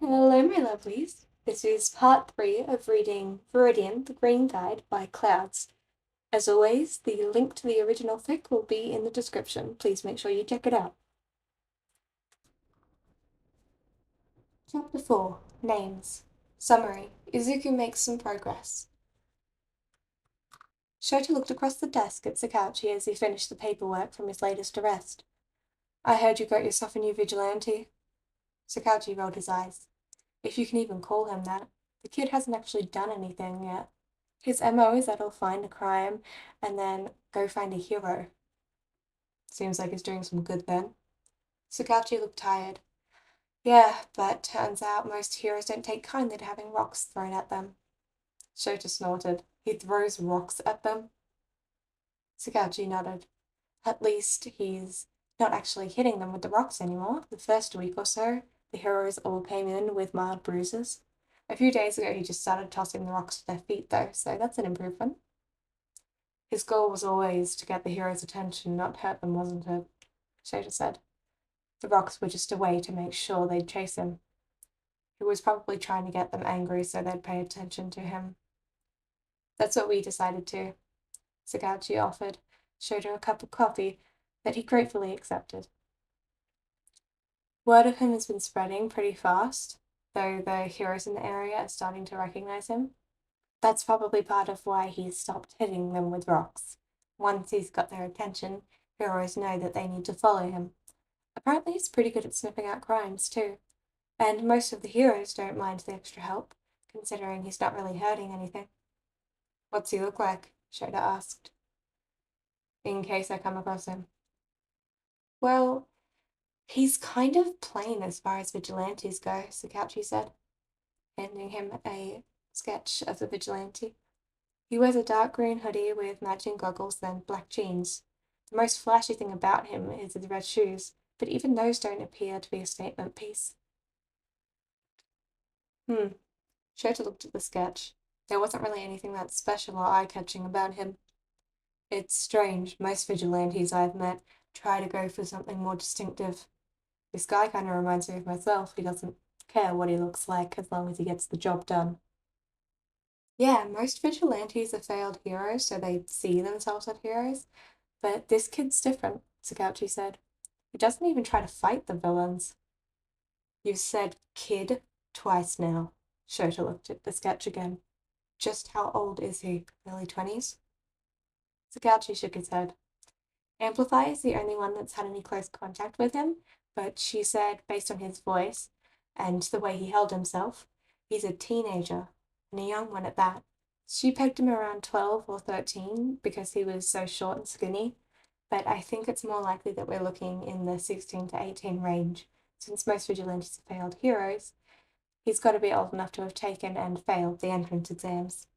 Hello, my lovelies. This is part 3 of reading Viridian, the Green Guide by Clouds. As always, the link to the original fic will be in the description. Please make sure you check it out. Chapter 4, Names. Summary. Izuku makes some progress. Shota looked across the desk at Sakauchi as he finished the paperwork from his latest arrest. I heard you got yourself a new vigilante. Sakauchi rolled his eyes. If you can even call him that. The kid hasn't actually done anything yet. His MO is that he'll find a crime and then go find a hero. Seems like he's doing some good then. Sakauchi looked tired. Yeah, but turns out most heroes don't take kindly to having rocks thrown at them. Shota snorted. He throws rocks at them? Sakauchi nodded. At least he's not actually hitting them with the rocks anymore. The first week or so, the heroes all came in with mild bruises. A few days ago, he just started tossing the rocks to their feet, though, so that's an improvement. His goal was always to get the heroes' attention, not hurt them, wasn't it? Shota said. The rocks were just a way to make sure they'd chase him. He was probably trying to get them angry so they'd pay attention to him. That's what we decided to. Sakauchi offered Shota a cup of coffee that he gratefully accepted. Word of him has been spreading pretty fast, though the heroes in the area are starting to recognize him. That's probably part of why he's stopped hitting them with rocks. Once he's got their attention, heroes know that they need to follow him. Apparently he's pretty good at sniffing out crimes, too. And most of the heroes don't mind the extra help, considering he's not really hurting anything. What's he look like? Shota asked. In case I come across him. Well, he's kind of plain as far as vigilantes go, Sakauchi said, handing him a sketch of the vigilante. He wears a dark green hoodie with matching goggles, then black jeans. The most flashy thing about him is his red shoes, but even those don't appear to be a statement piece. Shota looked at the sketch. There wasn't really anything that special or eye-catching about him. It's strange, most vigilantes I've met try to go for something more distinctive. This guy kind of reminds me of myself. He doesn't care what he looks like as long as he gets the job done. Yeah, most vigilantes are failed heroes, so they see themselves as heroes. But this kid's different, Sakauchi said. He doesn't even try to fight the villains. You've said kid twice now. Shota looked at the sketch again. Just how old is he? Early 20s? Sakauchi shook his head. Amplify is the only one that's had any close contact with him, but she said, based on his voice and the way he held himself, he's a teenager, and a young one at that. She pegged him around 12 or 13 because he was so short and skinny, but I think it's more likely that we're looking in the 16 to 18 range. Since most vigilantes are failed heroes, he's got to be old enough to have taken and failed the entrance exams.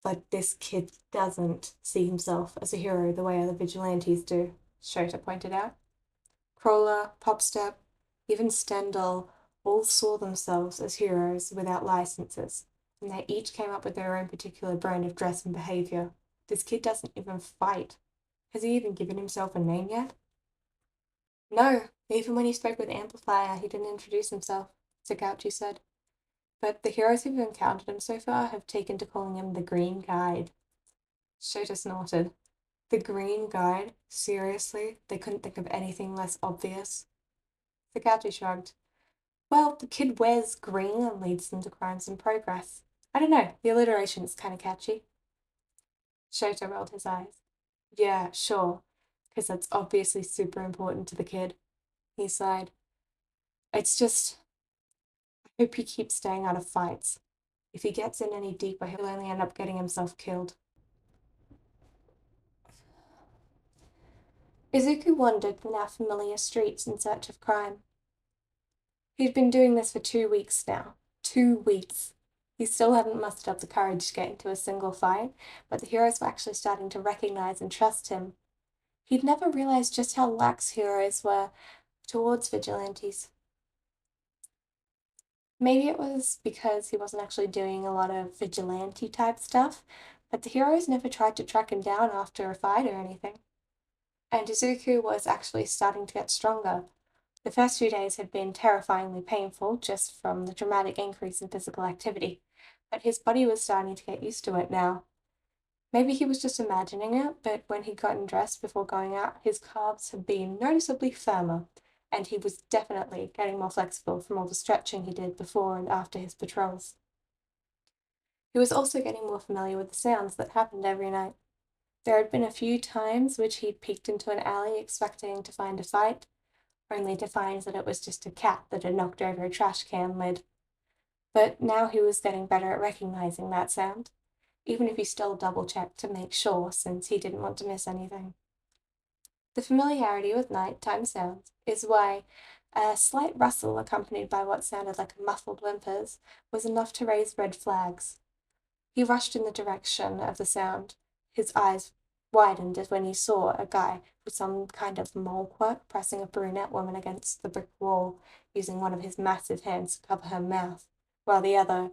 But this kid doesn't see himself as a hero the way other vigilantes do, Shota pointed out. Crawler, Popstep, even Stendhal all saw themselves as heroes without licenses, and they each came up with their own particular brand of dress and behavior. This kid doesn't even fight. Has he even given himself a name yet? No, even when he spoke with Amplifier, he didn't introduce himself, Sakauchi said. But the heroes who've encountered him so far have taken to calling him the Green Guide. Shota snorted. The Green Guide? Seriously? They couldn't think of anything less obvious? Sakauchi shrugged. Well, the kid wears green and leads them to crimes and progress. I don't know, the alliteration is kind of catchy. Shota rolled his eyes. Yeah, sure, because that's obviously super important to the kid. He sighed. It's just, I hope he keeps staying out of fights. If he gets in any deeper, he'll only end up getting himself killed. Izuku wandered the now familiar streets in search of crime. He'd been doing this for 2 weeks now. 2 weeks. He still hadn't mustered up the courage to get into a single fight, but the heroes were actually starting to recognize and trust him. He'd never realized just how lax heroes were towards vigilantes. Maybe it was because he wasn't actually doing a lot of vigilante-type stuff, but the heroes never tried to track him down after a fight or anything. And Izuku was actually starting to get stronger. The first few days had been terrifyingly painful just from the dramatic increase in physical activity, but his body was starting to get used to it now. Maybe he was just imagining it, but when he'd gotten dressed before going out, his calves had been noticeably firmer, and he was definitely getting more flexible from all the stretching he did before and after his patrols. He was also getting more familiar with the sounds that happened every night. There had been a few times which he'd peeked into an alley expecting to find a fight, only to find that it was just a cat that had knocked over a trash can lid. But now he was getting better at recognizing that sound, even if he still double-checked to make sure, since he didn't want to miss anything. The familiarity with nighttime sounds is why a slight rustle accompanied by what sounded like muffled whimpers was enough to raise red flags. He rushed in the direction of the sound. His eyes widened as when he saw a guy with some kind of mole quirk pressing a brunette woman against the brick wall, using one of his massive hands to cover her mouth, while the other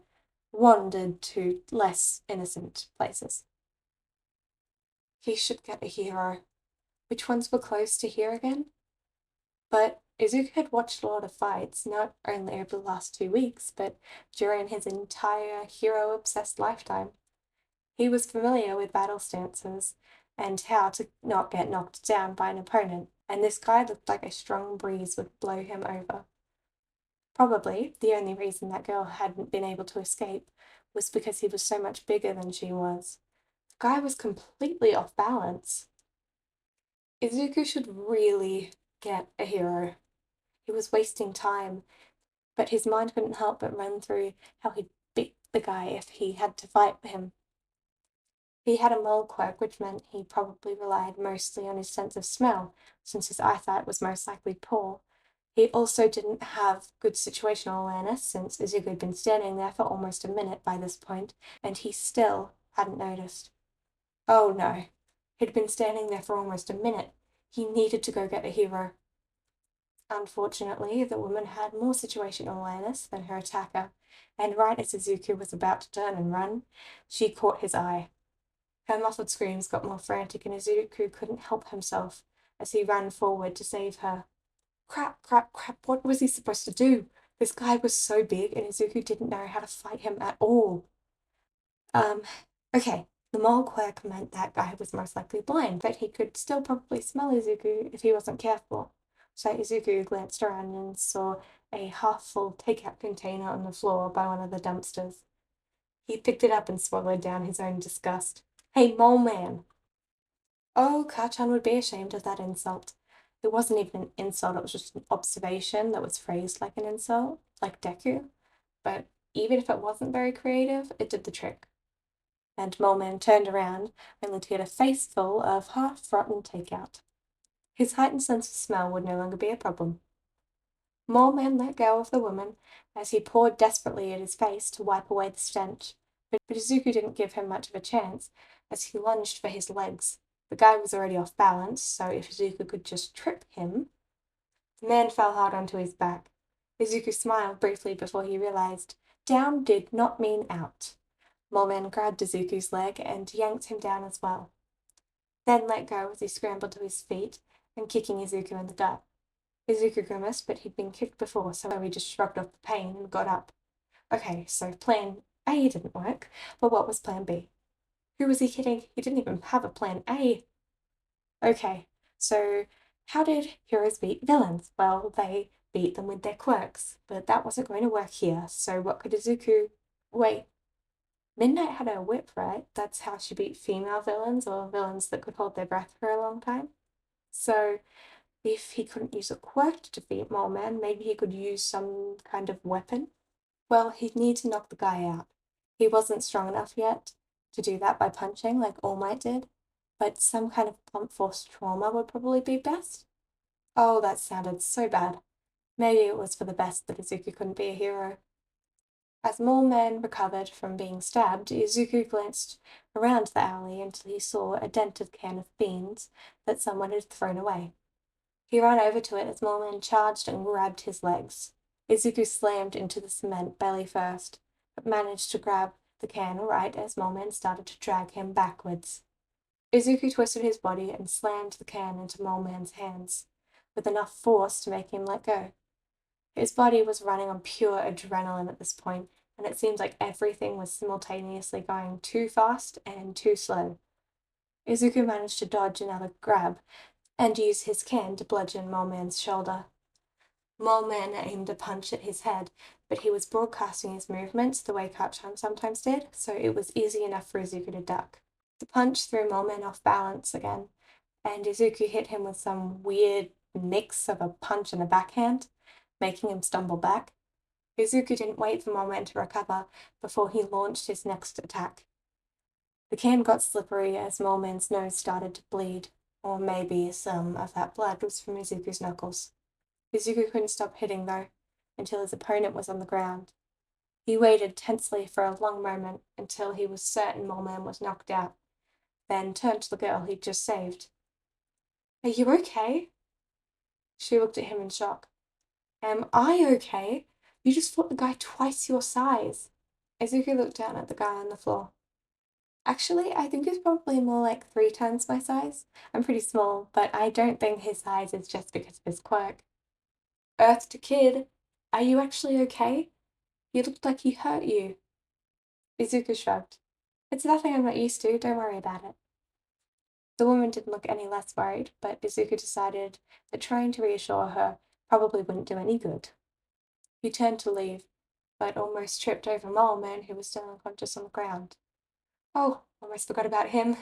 wandered to less innocent places. He should get a hero. Which ones were close to here again? But Izuku had watched a lot of fights, not only over the last 2 weeks, but during his entire hero-obsessed lifetime. He was familiar with battle stances and how to not get knocked down by an opponent, and this guy looked like a strong breeze would blow him over. Probably the only reason that girl hadn't been able to escape was because he was so much bigger than she was. The guy was completely off balance. Izuku should really get a hero. He was wasting time, but his mind couldn't help but run through how he'd beat the guy if he had to fight him. He had a mole quirk, which meant he probably relied mostly on his sense of smell, since his eyesight was most likely poor. He also didn't have good situational awareness, since Izuku had been standing there for almost a minute by this point, and he still hadn't noticed. Oh no, he'd been standing there for almost a minute. He needed to go get a hero. Unfortunately, the woman had more situational awareness than her attacker, and right as Izuku was about to turn and run, she caught his eye. Her muffled screams got more frantic, and Izuku couldn't help himself as he ran forward to save her. Crap, crap, crap, what was he supposed to do? This guy was so big, and Izuku didn't know how to fight him at all. Okay, the mole quirk meant that guy was most likely blind, but he could still probably smell Izuku if he wasn't careful. So Izuku glanced around and saw a half-full takeout container on the floor by one of the dumpsters. He picked it up and swallowed down his own disgust. Hey, mole man! Oh, Kachan would be ashamed of that insult. It wasn't even an insult, it was just an observation that was phrased like an insult, like Deku. But even if it wasn't very creative, it did the trick. And Mole Man turned around, only to get a face full of half-rotten takeout. His heightened sense of smell would no longer be a problem. Mole Man let go of the woman as he pawed desperately at his face to wipe away the stench, but Izuku didn't give him much of a chance as he lunged for his legs. The guy was already off balance, so if Izuku could just trip him... The man fell hard onto his back. Izuku smiled briefly before he realized down did not mean out. Mole Man grabbed Izuku's leg and yanked him down as well, then let go as he scrambled to his feet and kicking Izuku in the gut. Izuku grimaced, but he'd been kicked before, so he just shrugged off the pain and got up. Okay, so plan A didn't work, but what was plan B? Who was he kidding? He didn't even have a plan A. Okay, so how did heroes beat villains? Well, they beat them with their quirks, but that wasn't going to work here, so what could Izuku... Wait, Midnight had a whip, right? That's how she beat female villains, or villains that could hold their breath for a long time. So if he couldn't use a quirk to defeat Mole Man, maybe he could use some kind of weapon? Well, he'd need to knock the guy out. He wasn't strong enough yet to do that by punching like All Might did, but some kind of blunt force trauma would probably be best. Oh, that sounded so bad. Maybe it was for the best that Izuku couldn't be a hero. As Mole Man recovered from being stabbed, Izuku glanced around the alley until he saw a dented can of beans that someone had thrown away. He ran over to it as Mole Man charged and grabbed his legs. Izuku slammed into the cement belly first, but managed to grab the can right as Mole Man started to drag him backwards. Izuku twisted his body and slammed the can into Mole Man's hands. with enough force to make him let go. His body was running on pure adrenaline at this point, and it seemed like everything was simultaneously going too fast and too slow. Izuku managed to dodge another grab and use his can to bludgeon Moleman's shoulder. Moleman aimed a punch at his head, but he was broadcasting his movements the way Kacchan sometimes did, so it was easy enough for Izuku to duck. The punch threw Moleman off balance again, and Izuku hit him with some weird mix of a punch and a backhand, making him stumble back. Izuku didn't wait for Moleman to recover before he launched his next attack. The can got slippery as Moleman's nose started to bleed, or maybe some of that blood was from Izuku's knuckles. Izuku couldn't stop hitting, though, until his opponent was on the ground. He waited tensely for a long moment until he was certain Moleman was knocked out, then turned to the girl he'd just saved. "Are you okay?" She looked at him in shock. "Am I okay? You just fought the guy twice your size." Izuku looked down at the guy on the floor. "Actually, I think he's probably more like 3 times my size. I'm pretty small, but I don't think his size is just because of his quirk." "Earthed kid, are you actually okay? You looked like he hurt you." Izuku shrugged. "It's nothing I'm not used to, don't worry about it." The woman didn't look any less worried, but Izuku decided that trying to reassure her probably wouldn't do any good. He turned to leave, but almost tripped over Moleman, who was still unconscious on the ground. "Oh, almost forgot about him.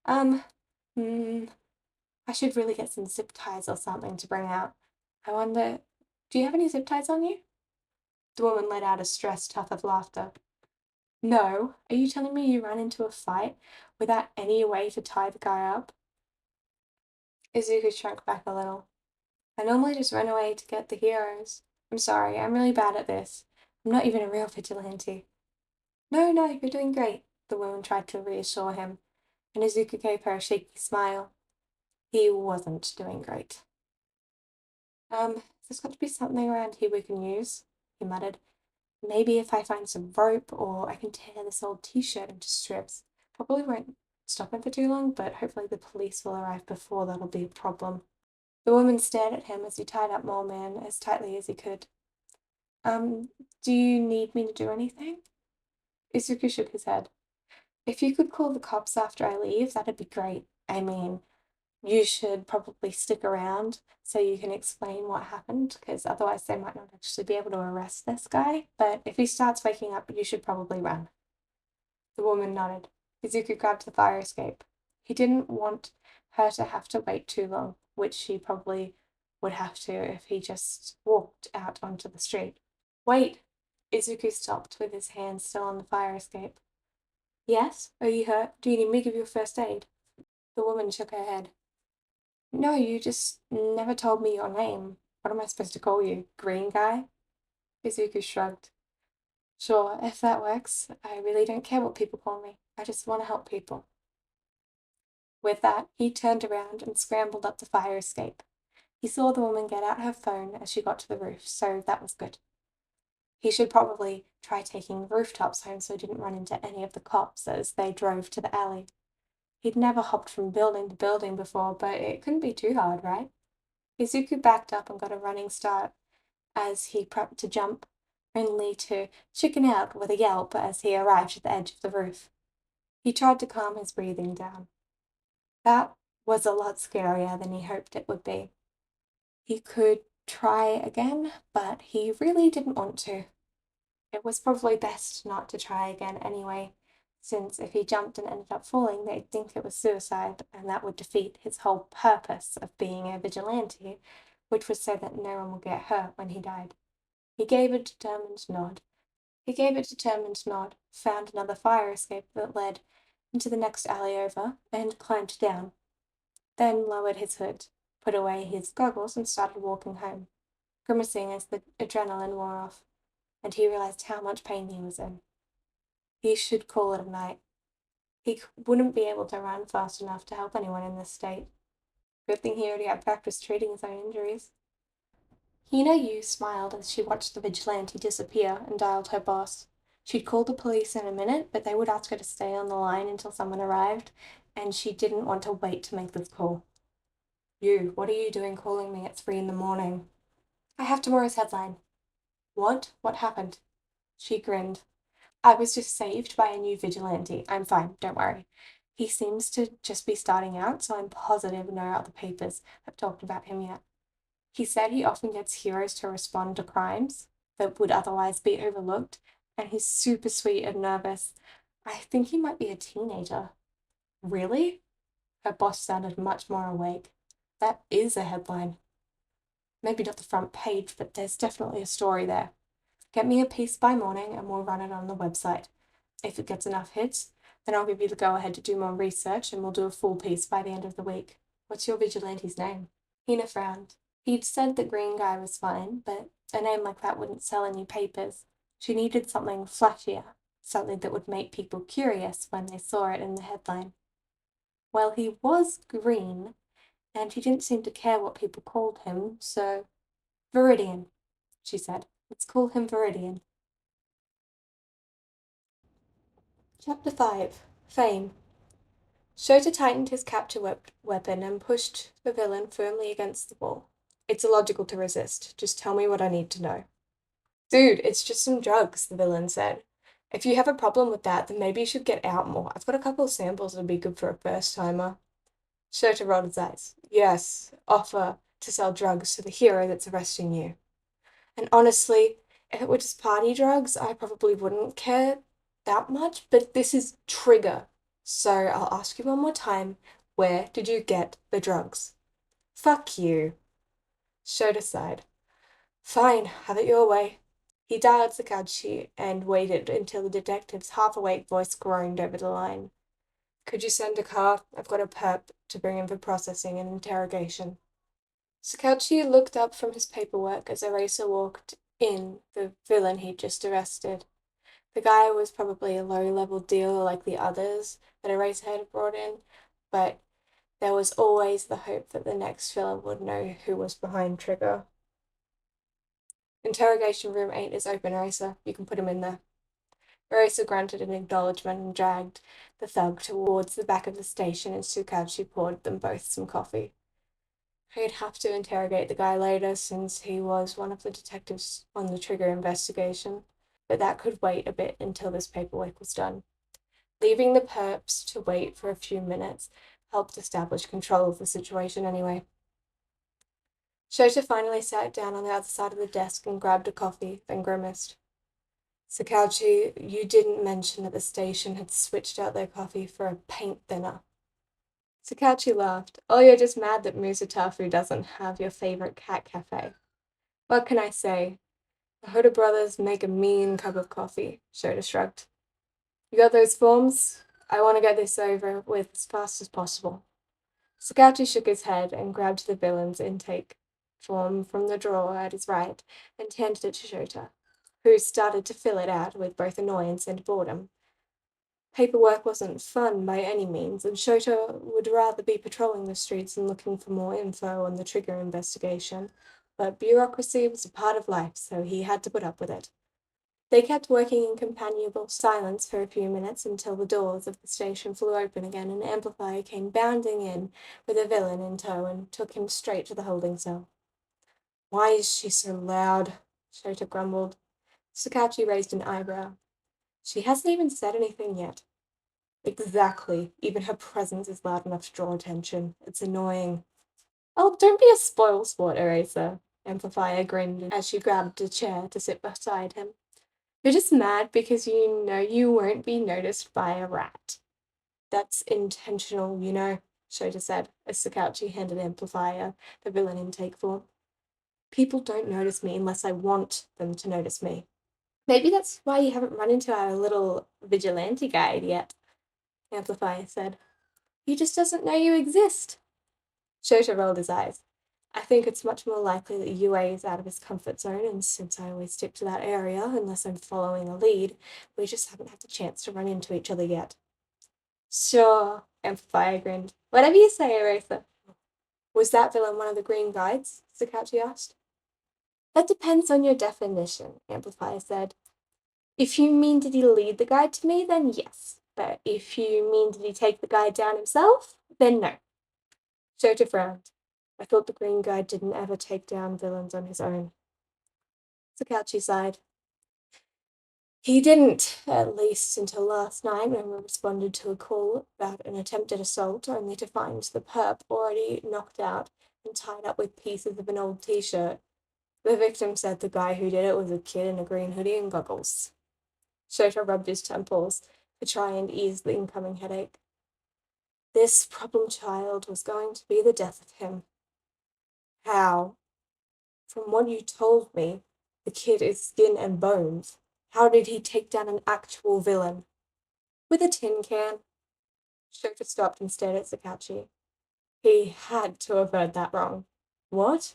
I should really get some zip ties or something to bring out. I wonder, do you have any zip ties on you?" The woman let out a stressed huff of laughter. "No, are you telling me you ran into a fight without any way to tie the guy up?" Izuku shrunk back a little. "I normally just run away to get the heroes. I'm sorry, I'm really bad at this. I'm not even a real vigilante." No, you're doing great," the woman tried to reassure him, and Izuku gave her a shaky smile. He wasn't doing great. There's got to be something around here we can use," he muttered. "Maybe if I find some rope, or I can tear this old t-shirt into strips. Probably won't stop him for too long, but hopefully the police will arrive before that'll be a problem." The woman stared at him as he tied up Moleman as tightly as he could. Do you need me to do anything?" Izuku shook his head. "If you could call the cops after I leave, that'd be great. I mean, you should probably stick around so you can explain what happened, because otherwise they might not actually be able to arrest this guy. But if he starts waking up, you should probably run." The woman nodded. Izuku grabbed the fire escape. He didn't want her to have to wait too long, which she probably would have to if he just walked out onto the street. "Wait!" Izuku stopped with his hand still on the fire escape. "Yes? Are you hurt? Do you need me to give you first aid?" The woman shook her head. "No, you just never told me your name. What am I supposed to call you? Green guy?" Izuku shrugged. "Sure, if that works. I really don't care what people call me. I just want to help people." With that, he turned around and scrambled up the fire escape. He saw the woman get out her phone as she got to the roof, so that was good. He should probably try taking the rooftops home so he didn't run into any of the cops as they drove to the alley. He'd never hopped from building to building before, but it couldn't be too hard, right? Izuku backed up and got a running start as he prepped to jump, only to chicken out with a yelp as he arrived at the edge of the roof. He tried to calm his breathing down. That was a lot scarier than he hoped it would be. He could try again, but he really didn't want to. It was probably best not to try again anyway, since if he jumped and ended up falling, they'd think it was suicide, and that would defeat his whole purpose of being a vigilante, which was so that no one would get hurt when he died. He gave a determined nod, found another fire escape that led into the next alley over, and climbed down, then lowered his hood, put away his goggles, and started walking home, grimacing as the adrenaline wore off, and he realized how much pain he was in. He should call it a night. He wouldn't be able to run fast enough to help anyone in this state. Good thing he already had practice treating his own injuries. Hina Yu smiled as she watched the vigilante disappear and dialed her boss. She'd call the police in a minute, but they would ask her to stay on the line until someone arrived, and she didn't want to wait to make this call. You, what are you doing calling me at 3 in the morning? I have tomorrow's headline. What? What happened? She grinned. I was just saved by a new vigilante. I'm fine, don't worry. He seems to just be starting out, so I'm positive no other papers have talked about him yet. He said he often gets heroes to respond to crimes that would otherwise be overlooked, and he's super sweet and nervous. I think he might be a teenager. Really? Her boss sounded much more awake. That is a headline. Maybe not the front page, but there's definitely a story there. Get me a piece by morning and we'll run it on the website. If it gets enough hits, then I'll give you the go-ahead to do more research and we'll do a full piece by the end of the week. What's your vigilante's name? Hina frowned. He'd said the green guy was fine, but a name like that wouldn't sell any papers. She needed something flashier, something that would make people curious when they saw it in the headline. Well, he was green, and he didn't seem to care what people called him, so Viridian, she said. Let's call him Viridian. Chapter 5 Fame. Shota tightened his capture weapon and pushed the villain firmly against the wall. It's illogical to resist. Just tell me what I need to know. Dude, it's just some drugs, the villain said. If you have a problem with that, then maybe you should get out more. I've got a couple of samples that'd be good for a first timer. Shota rolled his eyes. Yes, offer to sell drugs to the hero that's arresting you. And honestly, if it were just party drugs, I probably wouldn't care that much, but this is Trigger. So I'll ask you one more time. Where did you get the drugs? Fuck you. Shota sighed. Fine, have it your way. He dialed Sakachi and waited until the detective's half-awake voice groaned over the line. Could you send a car? I've got a perp to bring in for processing and interrogation. Sakachi looked up from his paperwork as Eraser walked in the villain he'd just arrested. The guy was probably a low-level dealer like the others that Eraser had brought in, but there was always the hope that the next villain would know who was behind Trigger. Interrogation room 8 is open, Eraser. You can put him in there. Eraser grunted an acknowledgement and dragged the thug towards the back of the station as Sakachi poured them both some coffee. I'd have to interrogate the guy later since he was one of the detectives on the Trigger investigation, but that could wait a bit until this paperwork was done. Leaving the perps to wait for a few minutes helped establish control of the situation anyway. Shota finally sat down on the other side of the desk and grabbed a coffee, then grimaced. Sakachi, you didn't mention that the station had switched out their coffee for a paint thinner. Sakachi laughed. Oh, you're just mad that Musatafu doesn't have your favorite cat cafe. What can I say? The Hoda brothers make a mean cup of coffee, Shota shrugged. You got those forms? I want to get this over with as fast as possible. Sakachi shook his head and grabbed the villain's intake form from the drawer at his right and handed it to Shota, who started to fill it out with both annoyance and boredom. Paperwork wasn't fun by any means, and Shota would rather be patrolling the streets and looking for more info on the Trigger investigation, but bureaucracy was a part of life, so he had to put up with it. They kept working in companionable silence for a few minutes until the doors of the station flew open again and Amplifier came bounding in with a villain in tow and took him straight to the holding cell. Why is she so loud? Shota grumbled. Sakachi raised an eyebrow. She hasn't even said anything yet. Exactly. Even her presence is loud enough to draw attention. It's annoying. Oh, don't be a spoilsport, Eraser. Amplifier grinned as she grabbed a chair to sit beside him. You're just mad because you know you won't be noticed by a rat. That's intentional, you know, Shota said, as Sakachi handed Amplifier the villain intake form. People don't notice me unless I want them to notice me. Maybe that's why you haven't run into our little vigilante guide yet, Amplifier said. He just doesn't know you exist. Shota rolled his eyes. I think it's much more likely that UA is out of his comfort zone, and since I always stick to that area unless I'm following a lead, we just haven't had the chance to run into each other yet. Sure, Amplifier grinned. Whatever you say, Eraser. Was that villain one of the green guides? Sakachi asked. That depends on your definition, Amplifier said. If you mean did he lead the guide to me, then yes. But if you mean did he take the guide down himself, then no. Shota frowned. I thought the green guy didn't ever take down villains on his own. Sakauchi sighed. He didn't, at least until last night when we responded to a call about an attempted assault, only to find the perp already knocked out and tied up with pieces of an old t-shirt. The victim said the guy who did it was a kid in a green hoodie and goggles. Shota rubbed his temples to try and ease the incoming headache. This problem child was going to be the death of him. How? From what you told me, the kid is skin and bones. How did he take down an actual villain? With a tin can? Shota stopped and stared at Sakauchi. He had to have heard that wrong. What?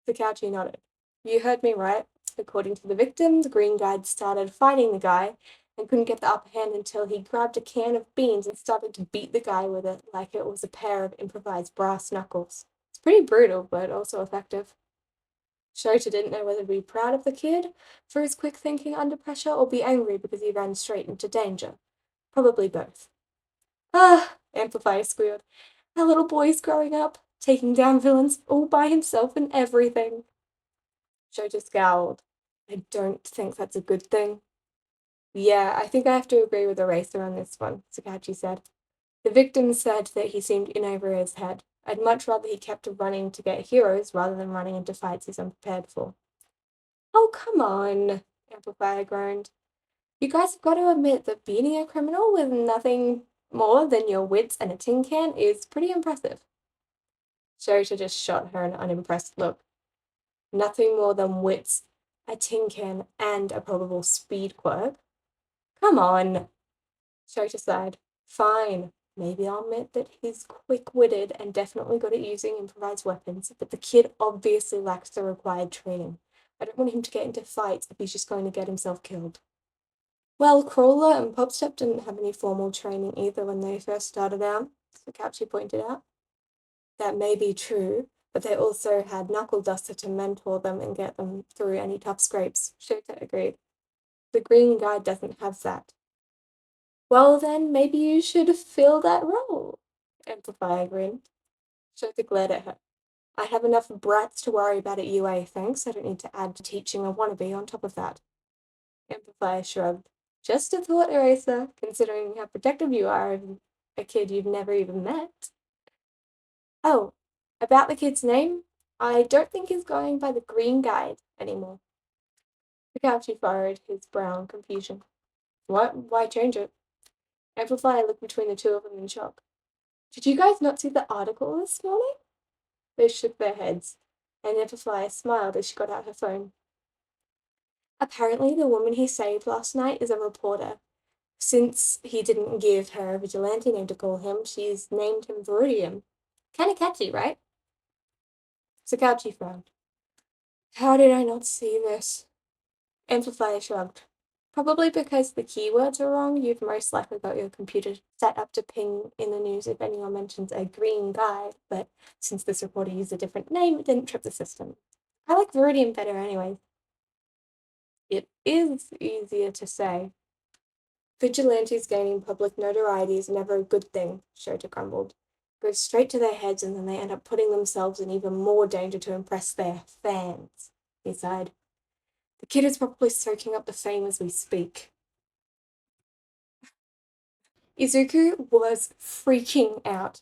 Sakauchi nodded. You heard me right. According to the victim, the green guy started fighting the guy and couldn't get the upper hand until he grabbed a can of beans and started to beat the guy with it like it was a pair of improvised brass knuckles. It's pretty brutal, but also effective. Shota didn't know whether to be proud of the kid for his quick thinking under pressure or be angry because he ran straight into danger. Probably both. Ah, Amplifier squealed. Our little boy's growing up, taking down villains all by himself and everything. Shota scowled. I don't think that's a good thing. Yeah, I think I have to agree with Eraser on this one, Sakauchi said. The victim said that he seemed in over his head. I'd much rather he kept running to get heroes rather than running into fights he's unprepared for. Oh, come on, Amplifier groaned. You guys have got to admit that beating a criminal with nothing more than your wits and a tin can is pretty impressive. Shota just shot her an unimpressed look. Nothing more than wits, a tin can, and a probable speed quirk. Come on. Shota sighed. Fine. Maybe I'll admit that he's quick-witted and definitely good at using improvised weapons, but the kid obviously lacks the required training. I don't want him to get into fights if he's just going to get himself killed. Well, Crawler and Popstep didn't have any formal training either when they first started out, Sakauchi pointed out. That may be true, but they also had Knuckle Duster to mentor them and get them through any tough scrapes, Shota agreed. The green guy doesn't have that. Well then, maybe you should fill that role, Amplifier grinned. Shota glared at her. I have enough brats to worry about at UA, thanks. I don't need to add to teaching a wannabe on top of that. Amplifier shrugged. Just a thought, Eraser, considering how protective you are of a kid you've never even met. Oh, about the kid's name? I don't think he's going by the Green Guide anymore. Sakauchi furrowed his brow in confusion. What? Why change it? Amplifier looked between the two of them in shock. Did you guys not see the article this morning? They shook their heads, and Amplifier smiled as she got out her phone. Apparently, the woman he saved last night is a reporter. Since he didn't give her a vigilante name to call him, she's named him Viridian. Kinda catchy, right? Sakauchi frowned. How did I not see this? Amplifier shrugged. Probably because the keywords are wrong, you've most likely got your computer set up to ping in the news if anyone mentions a green guy, but since this reporter used a different name, it didn't trip the system. I like Viridian better anyway. It is easier to say. Vigilantes gaining public notoriety is never a good thing, Shota grumbled. Goes straight to their heads and then they end up putting themselves in even more danger to impress their fans, he sighed. The kid is probably soaking up the fame as we speak. Izuku was freaking out.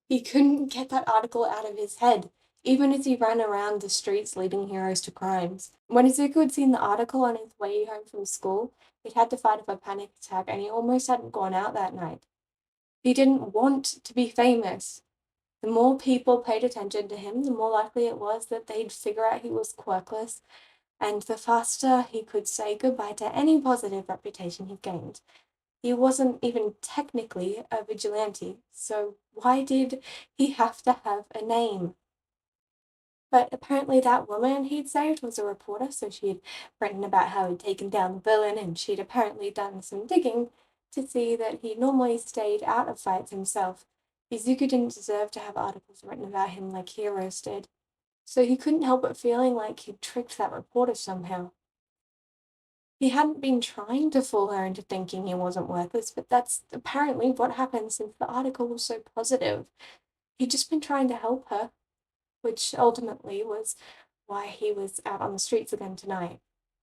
He couldn't get that article out of his head, even as he ran around the streets leading heroes to crimes. When Izuku had seen the article on his way home from school, he'd had to fight off a panic attack and he almost hadn't gone out that night. He didn't want to be famous. The more people paid attention to him, the more likely it was that they'd figure out he was quirkless, and the faster he could say goodbye to any positive reputation he'd gained. He wasn't even technically a vigilante, so why did he have to have a name? But apparently that woman he'd saved was a reporter, so she'd written about how he'd taken down the villain, and she'd apparently done some digging to see that he normally stayed out of fights himself. Izuku didn't deserve to have articles written about him like heroes did, so he couldn't help but feeling like he'd tricked that reporter somehow. He hadn't been trying to fool her into thinking he wasn't worthless, but that's apparently what happened since the article was so positive. He'd just been trying to help her, which ultimately was why he was out on the streets again tonight.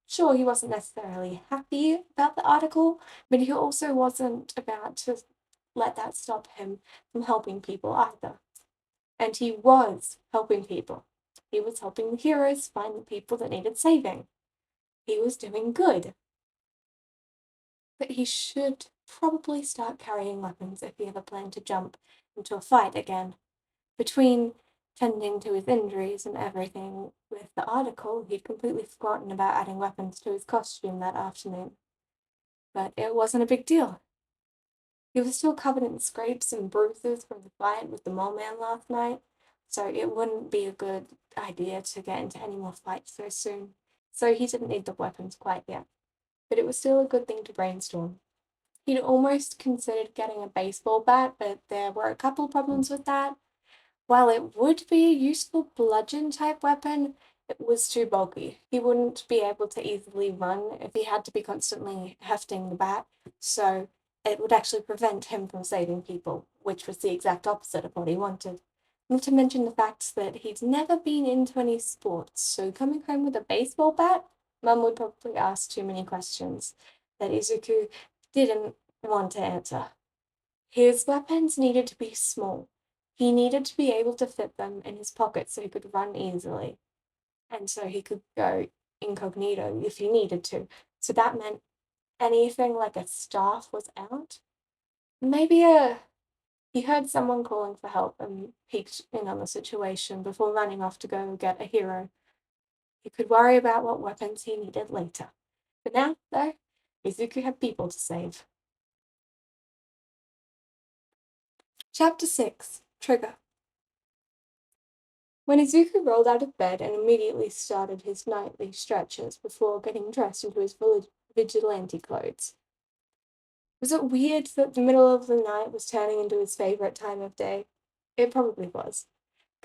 Sure, he wasn't necessarily happy about the article, but he also wasn't about to let that stop him from helping people either. And he was helping people. He was helping the heroes find the people that needed saving. He was doing good. But he should probably start carrying weapons if he ever planned to jump into a fight again. Between tending to his injuries and everything with the article, he'd completely forgotten about adding weapons to his costume that afternoon. But it wasn't a big deal. He was still covered in scrapes and bruises from the fight with the mole man last night, so it wouldn't be a good idea to get into any more fights so soon. So he didn't need the weapons quite yet. But it was still a good thing to brainstorm. He'd almost considered getting a baseball bat, but there were a couple problems with that. While it would be a useful bludgeon type weapon, it was too bulky. He wouldn't be able to easily run if he had to be constantly hefting the bat, so it would actually prevent him from saving people, which was the exact opposite of what he wanted. Not to mention the fact that he'd never been into any sports, so coming home with a baseball bat, Mum would probably ask too many questions that Izuku didn't want to answer. His weapons needed to be small. He needed to be able to fit them in his pocket so he could run easily, and so he could go incognito if he needed to. So that meant anything like a staff was out. Maybe he heard someone calling for help and peeked in on the situation before running off to go get a hero. He could worry about what weapons he needed later. But now, though, Izuku had people to save. Chapter 6 Trigger. When Izuku rolled out of bed and immediately started his nightly stretches before getting dressed into his vigilante clothes. Was it weird that the middle of the night was turning into his favorite time of day? It probably was.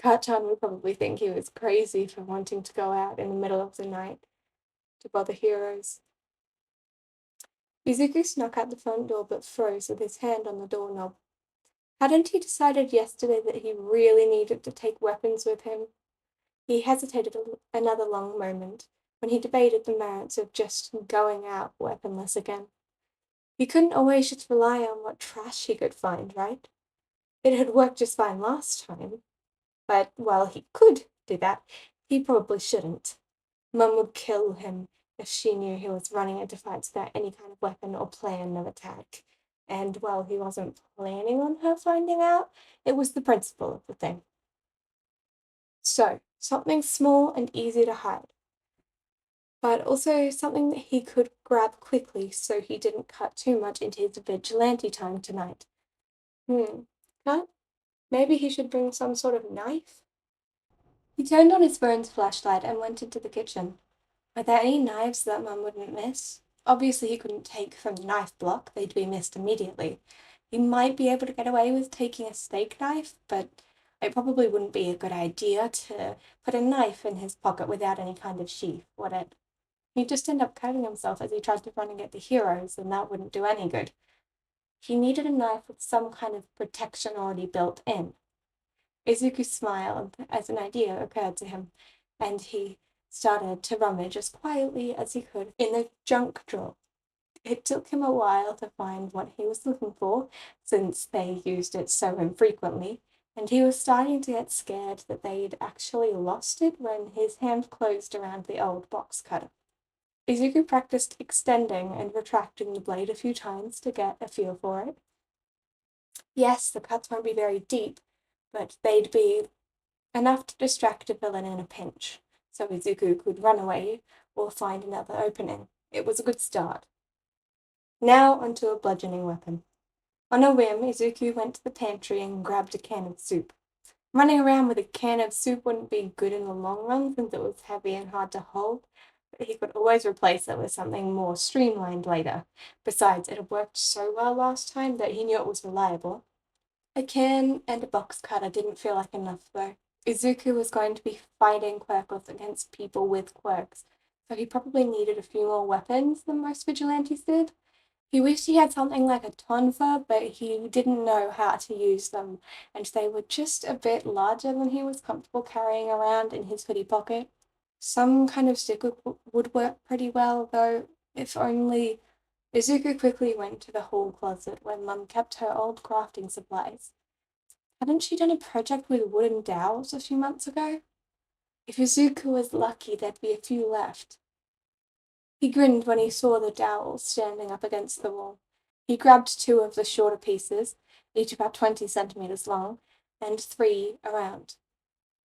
Kachan would probably think he was crazy for wanting to go out in the middle of the night to bother heroes. Izuku snuck out the front door but froze with his hand on the doorknob. Hadn't he decided yesterday that he really needed to take weapons with him? He hesitated another long moment when he debated the merits of just going out weaponless again. He couldn't always just rely on what trash he could find, right? It had worked just fine last time. But while he could do that, he probably shouldn't. Mum would kill him if she knew he was running into fights without any kind of weapon or plan of attack. And while he wasn't planning on her finding out, it was the principle of the thing. So, something small and easy to hide, but also something that he could grab quickly so he didn't cut too much into his vigilante time tonight. Cut? Maybe he should bring some sort of knife? He turned on his phone's flashlight and went into the kitchen. Were there any knives that Mum wouldn't miss? Obviously he couldn't take from the knife block, they'd be missed immediately. He might be able to get away with taking a steak knife, but it probably wouldn't be a good idea to put a knife in his pocket without any kind of sheath, would it? He'd just end up cutting himself as he tried to run and get the heroes, and that wouldn't do any good. He needed a knife with some kind of protection already built in. Izuku smiled as an idea occurred to him, and he started to rummage as quietly as he could in the junk drawer. It took him a while to find what he was looking for, since they used it so infrequently, and he was starting to get scared that they'd actually lost it when his hand closed around the old box cutter. Izuku practiced extending and retracting the blade a few times to get a feel for it. Yes, the cuts won't be very deep, but they'd be enough to distract a villain in a pinch, so Izuku could run away or find another opening. It was a good start. Now onto a bludgeoning weapon. On a whim, Izuku went to the pantry and grabbed a can of soup. Running around with a can of soup wouldn't be good in the long run since it was heavy and hard to hold, but he could always replace it with something more streamlined later. Besides, it had worked so well last time that he knew it was reliable. A can and a box cutter didn't feel like enough, though. Izuku was going to be fighting quirkless against people with quirks, so he probably needed a few more weapons than most vigilantes did. He wished he had something like a tonfa, but he didn't know how to use them, and they were just a bit larger than he was comfortable carrying around in his hoodie pocket. Some kind of stick would work pretty well, though, if only. Izuku quickly went to the hall closet where Mum kept her old crafting supplies. Hadn't she done a project with wooden dowels a few months ago? If Izuku was lucky, there'd be a few left. He grinned when he saw the dowels standing up against the wall. He grabbed two of the shorter pieces, each about 20 centimeters long, and three around.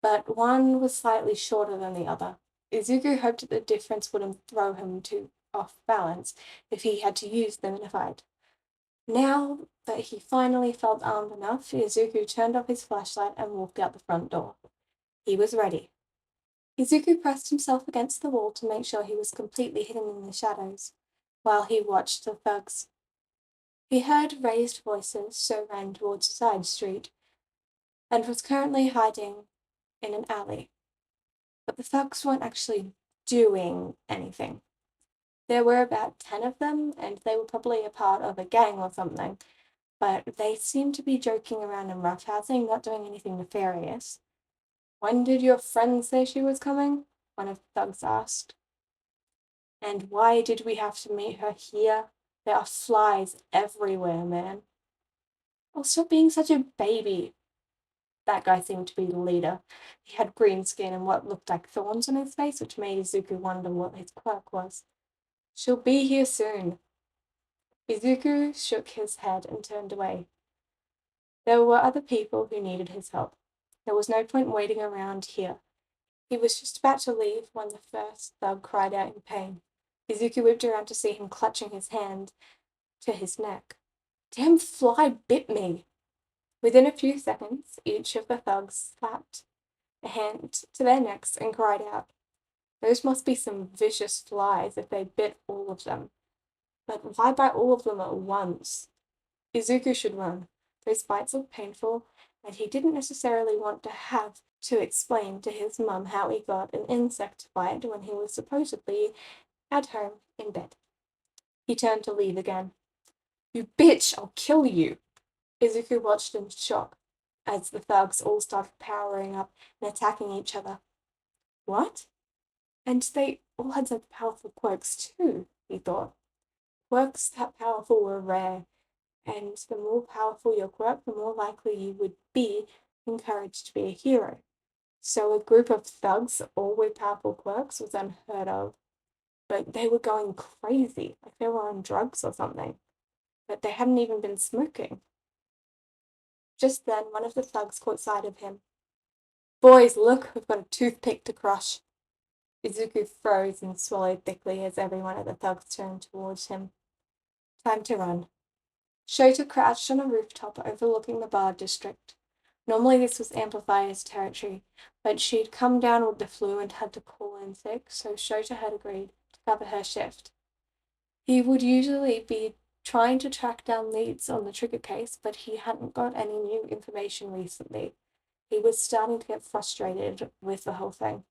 But one was slightly shorter than the other. Izuku hoped that the difference wouldn't throw him too off balance if he had to use them in a fight. Now that he finally felt armed enough, Izuku turned off his flashlight and walked out the front door. He was ready. Izuku pressed himself against the wall to make sure he was completely hidden in the shadows, while he watched the thugs. He heard raised voices, so ran towards a side street, and was currently hiding in an alley. But the thugs weren't actually doing anything. There were about 10 of them, and they were probably a part of a gang or something, but they seemed to be joking around and roughhousing, not doing anything nefarious. "When did your friend say she was coming?" one of the thugs asked. "And why did we have to meet her here? There are flies everywhere, man." "Oh, stop being such a baby." That guy seemed to be the leader. He had green skin and what looked like thorns on his face, which made Izuku wonder what his quirk was. "She'll be here soon." Izuku shook his head and turned away. There were other people who needed his help. There was no point waiting around here. He was just about to leave when the first thug cried out in pain. Izuku whipped around to see him clutching his hand to his neck. "Damn fly bit me!" Within a few seconds, each of the thugs slapped a hand to their necks and cried out. Those must be some vicious flies if they bit all of them. But why bite all of them at once? Izuku should run. Those bites looked painful, and he didn't necessarily want to have to explain to his mum how he got an insect bite when he was supposedly at home in bed. He turned to leave again. "You bitch, I'll kill you!" Izuku watched in shock as the thugs all started powering up and attacking each other. What? And they all had such powerful quirks too, he thought. Quirks that powerful were rare, and the more powerful your quirk, the more likely you would be encouraged to be a hero. So a group of thugs, all with powerful quirks, was unheard of. But they were going crazy, like they were on drugs or something. But they hadn't even been smoking. Just then, one of the thugs caught sight of him. "Boys, look, we've got a toothpick to crush." Izuku froze and swallowed thickly as every one of the thugs turned towards him. Time to run. Shota crouched on a rooftop overlooking the bar district. Normally this was Amplifier's territory, but she'd come down with the flu and had to call in sick, so Shota had agreed to cover her shift. He would usually be trying to track down leads on the Trigger case, but he hadn't got any new information recently. He was starting to get frustrated with the whole thing.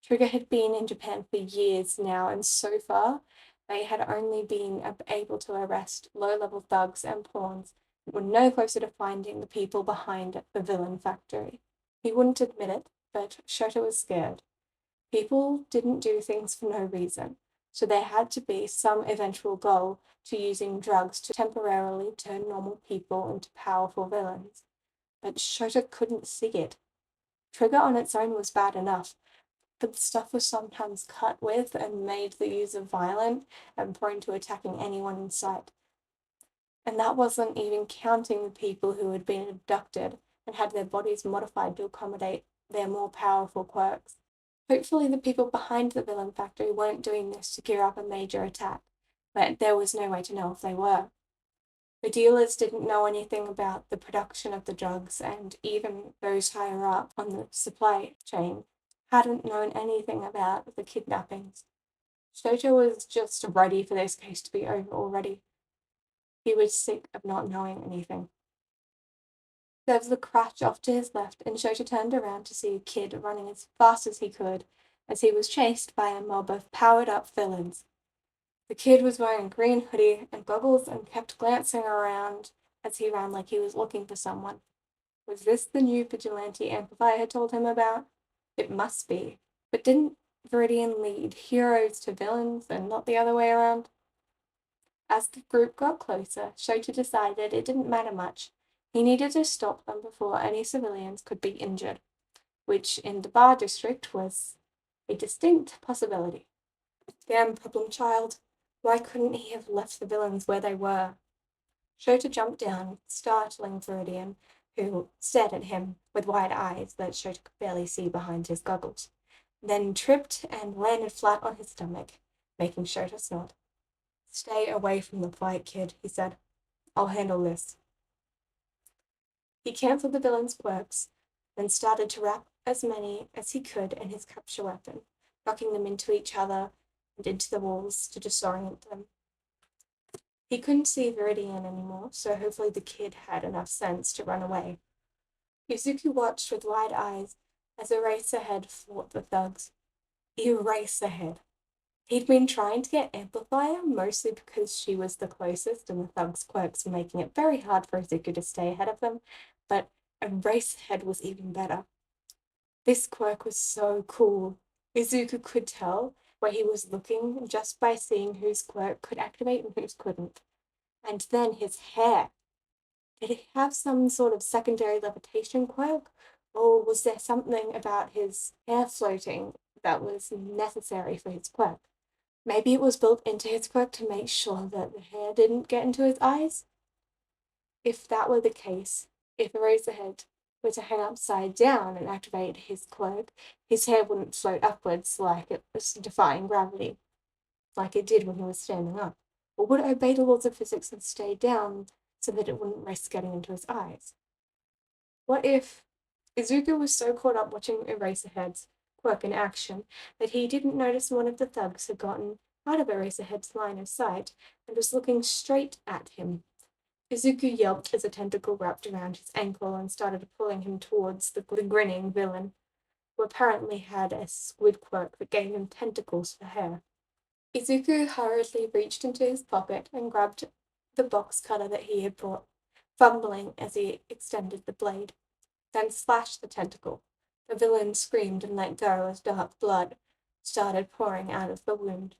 Trigger had been in Japan for years now, and so far, they had only been able to arrest low-level thugs and pawns and were no closer to finding the people behind the villain factory. He wouldn't admit it, but Shota was scared. People didn't do things for no reason, so there had to be some eventual goal to using drugs to temporarily turn normal people into powerful villains. But Shota couldn't see it. Trigger on its own was bad enough, but the stuff was sometimes cut with and made the user violent and prone to attacking anyone in sight. And that wasn't even counting the people who had been abducted and had their bodies modified to accommodate their more powerful quirks. Hopefully the people behind the villain factory weren't doing this to gear up a major attack, but there was no way to know if they were. The dealers didn't know anything about the production of the drugs, and even those higher up on the supply chain hadn't known anything about the kidnappings. Shota was just ready for this case to be over already. He was sick of not knowing anything. There was a crash off to his left, and Shota turned around to see a kid running as fast as he could as he was chased by a mob of powered-up villains. The kid was wearing a green hoodie and goggles and kept glancing around as he ran like he was looking for someone. Was this the new vigilante Amplifier had told him about? It must be. But didn't Viridian lead heroes to villains and not the other way around? As the group got closer, Shota decided it didn't matter much. He needed to stop them before any civilians could be injured, which in the Bar District was a distinct possibility. Damn problem child. Why couldn't he have left the villains where they were? Shota jumped down, startling Viridian, who stared at him with wide eyes that Shota could barely see behind his goggles, then tripped and landed flat on his stomach, making Shota snort. Stay away from the fight, kid, he said. I'll handle this. He cancelled the villain's quirks, then started to wrap as many as he could in his capture weapon, knocking them into each other and into the walls to disorient them. He couldn't see Viridian anymore, so hopefully the kid had enough sense to run away. Izuku watched with wide eyes as Eraserhead fought the thugs. Eraserhead. He'd been trying to get Amplifier, mostly because she was the closest and the thugs' quirks were making it very hard for Izuku to stay ahead of them, but Eraserhead was even better. This quirk was so cool. Izuku could tell where he was looking just by seeing whose quirk could activate and whose couldn't. And then his hair. Did he have some sort of secondary levitation quirk? Or was there something about his hair floating that was necessary for his quirk? Maybe it was built into his quirk to make sure that the hair didn't get into his eyes? If that were the case, if Eraserhead were to hang upside down and activate his quirk, his hair wouldn't float upwards like it was defying gravity, like it did when he was standing up. Or would it obey the laws of physics and stay down so that it wouldn't risk getting into his eyes? What if Izuku was so caught up watching Eraserhead's quirk in action that he didn't notice one of the thugs had gotten out of Eraserhead's line of sight and was looking straight at him? Izuku yelped as a tentacle wrapped around his ankle and started pulling him towards the grinning villain, who apparently had a squid quirk that gave him tentacles for hair. Izuku hurriedly reached into his pocket and grabbed the box cutter that he had brought, fumbling as he extended the blade, then slashed the tentacle. The villain screamed and let go as dark blood started pouring out of the wound.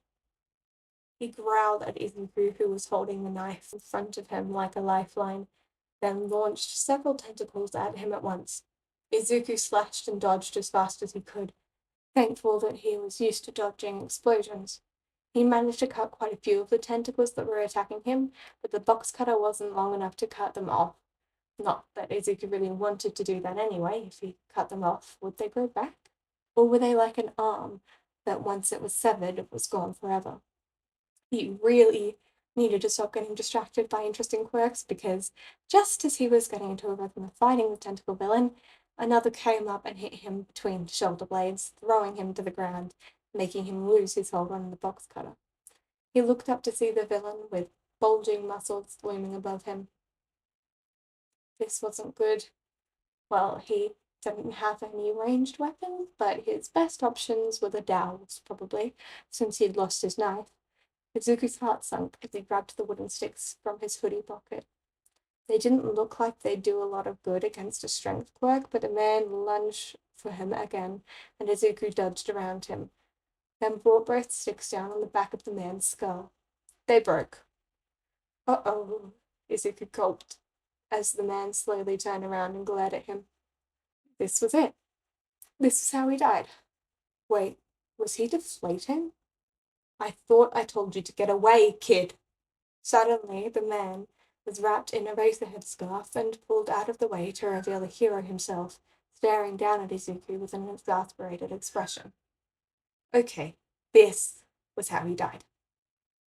He growled at Izuku, who was holding the knife in front of him like a lifeline, then launched several tentacles at him at once. Izuku slashed and dodged as fast as he could, thankful that he was used to dodging explosions. He managed to cut quite a few of the tentacles that were attacking him, but the box cutter wasn't long enough to cut them off. Not that Izuku really wanted to do that anyway. If he cut them off, would they grow back? Or were they like an arm that once it was severed, it was gone forever? He really needed to stop getting distracted by interesting quirks, because just as he was getting into a rhythm of fighting the tentacle villain, another came up and hit him between the shoulder blades, throwing him to the ground, making him lose his hold on the box cutter. He looked up to see the villain with bulging muscles looming above him. This wasn't good. Well, he didn't have any ranged weapons, but his best options were the dowels, probably, since he'd lost his knife. Izuku's heart sunk as he grabbed the wooden sticks from his hoodie pocket. They didn't look like they'd do a lot of good against a strength quirk, but the man lunged for him again, and Izuku dodged around him, then brought both sticks down on the back of the man's skull. They broke. Uh-oh, Izuku gulped, as the man slowly turned around and glared at him. This was it. This was how he died. Wait, was he deflating? I thought I told you to get away, kid. Suddenly, the man was wrapped in a Eraserhead scarf and pulled out of the way to reveal the hero himself, staring down at Izuku with an exasperated expression. Okay, this was how he died.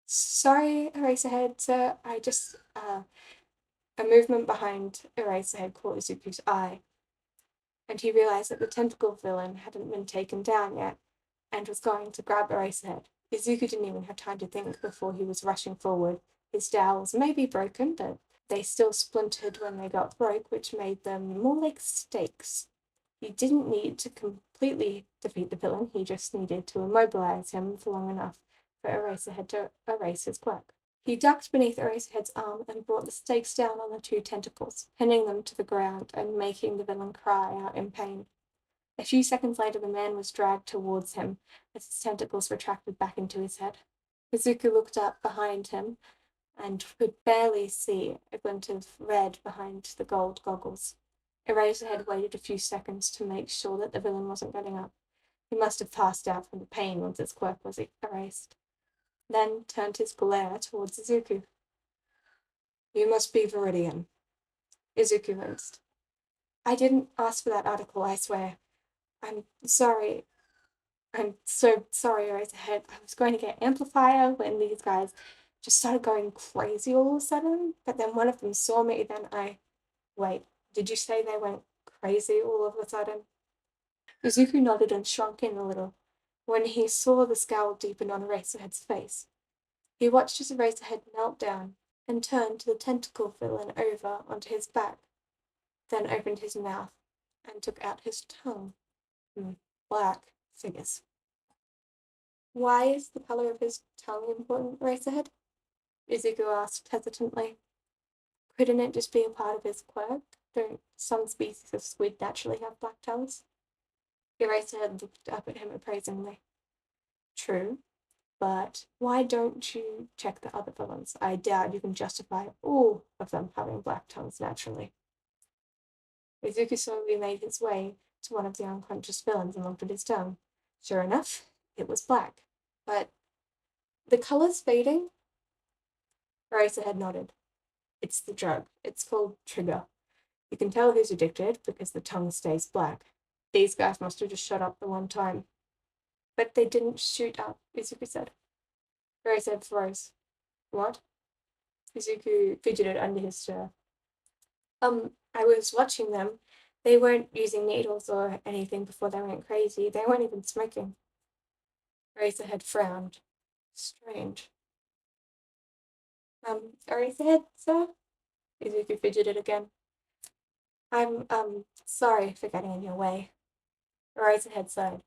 Sorry, Eraserhead, sir, I just, A movement behind Eraserhead caught Izuku's eye, and he realized that the tentacle villain hadn't been taken down yet, and was going to grab Eraserhead. Izuku didn't even have time to think before he was rushing forward. His dowels may be broken, but they still splintered when they got broke, which made them more like stakes. He didn't need to completely defeat the villain, he just needed to immobilize him for long enough for Eraserhead to erase his quirk. He ducked beneath Eraserhead's arm and brought the stakes down on the two tentacles, pinning them to the ground and making the villain cry out in pain. A few seconds later, the man was dragged towards him as his tentacles retracted back into his head. Izuku looked up behind him and could barely see a glint of red behind the gold goggles. Eraserhead waited a few seconds to make sure that the villain wasn't getting up. He must have passed out from the pain once his quirk was erased. Then turned his glare towards Izuku. You must be Viridian. Izuku winced. I didn't ask for that article, I swear. I'm sorry. I'm so sorry, Eraserhead. I was going to get Amplifier when these guys just started going crazy all of a sudden, but then one of them saw me, then Wait, did you say they went crazy all of a sudden? Izuku nodded and shrunk in a little when he saw the scowl deepen on Eraserhead's face. He watched as Eraserhead knelt down and turned the tentacle villain over onto his back, then opened his mouth and took out his tongue. Black figures. Why is the color of his tongue important, Eraserhead? Izuku asked hesitantly. Couldn't it just be a part of his quirk? Don't some species of squid naturally have black tongues? Eraserhead looked up at him appraisingly. True, but why don't you check the other villains? I doubt you can justify all of them having black tongues naturally. Izuku slowly made his way to one of the unconscious villains and looked at his tongue. Sure enough, it was black. But the color's fading? Eraserhead nodded. It's the drug. It's called Trigger. You can tell who's addicted because the tongue stays black. These guys must have just shut up the one time. But they didn't shoot up, Izuku said. Eraserhead froze. What? Izuku fidgeted under his chair. I was watching them. They weren't using needles or anything before they went crazy. They weren't even smoking. Eraserhead frowned. Strange. Eraserhead, sir? Izuku fidgeted again. I'm, sorry for getting in your way. Eraserhead sighed.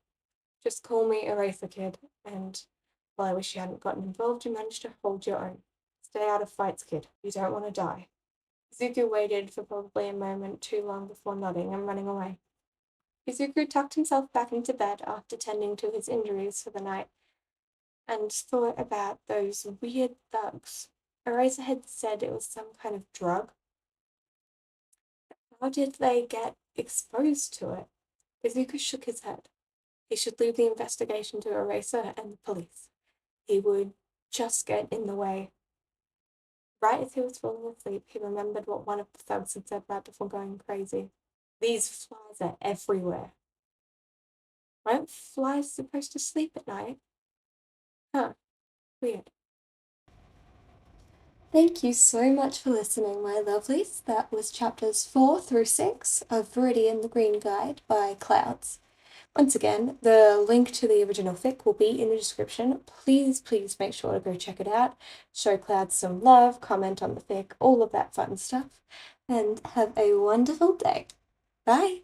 Just call me Eraser Kid, and, well, I wish you hadn't gotten involved. You managed to hold your own. Stay out of fights, kid. You don't want to die. Izuku waited for probably a moment too long before nodding and running away. Izuku tucked himself back into bed after tending to his injuries for the night and thought about those weird thugs. Eraserhead said it was some kind of drug. How did they get exposed to it? Izuku shook his head. He should leave the investigation to Eraser and the police. He would just get in the way. Right as he was falling asleep, he remembered what one of the thugs had said right before going crazy. These flies are everywhere. Weren't flies supposed to sleep at night? Huh. Weird. Thank you so much for listening, my lovelies. That was chapters 4 through 6 of Viridian the Green Guide by Clouds. Once again, the link to the original fic will be in the description. Please make sure to go check it out. Show Clouds some love, comment on the fic, all of that fun stuff. And have a wonderful day. Bye!